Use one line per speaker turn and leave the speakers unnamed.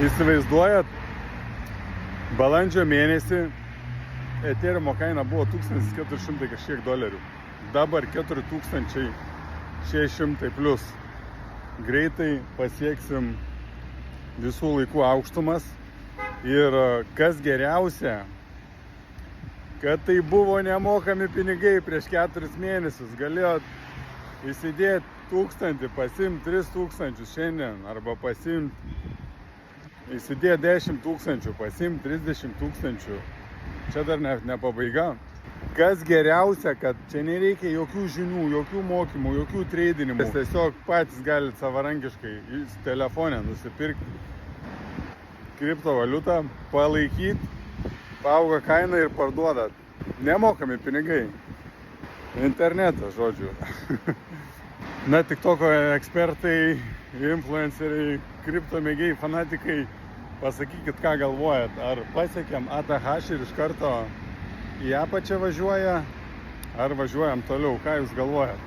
įsivaizduojat, balandžio mėnesį Ethereum kaina buvo 1400 kažkiek dolerių. Dabar 4600 plus. Greitai pasieksim visų laikų aukštumas. Ir kas geriausia, kad tai buvo nemokami pinigai prieš 4 mėnesius. Galėjot įsidėti 1000, pasimti 3000 šiandien, arba pasimti, įsidėti 10 000, pasimti 30 000. Čia dar ne pabaiga. Kas geriausia, kad čia nereikia jokių žinių, jokių mokymų, jokių treidinimų. Jūs tiesiog patys galite savarankiškai telefone nusipirkti kriptovaliutą, palaikyti, paauga kaina ir parduodat. Nemokami pinigai. Internetas, žodžiu. Na, TikToko ekspertai, influenceriai, kriptomėgiai, fanatikai, pasakykit, ką galvojat. Ar pasiekėm ATH ir iš karto į apačią važiuoja, ar važiuojam toliau, ką jūs galvojat?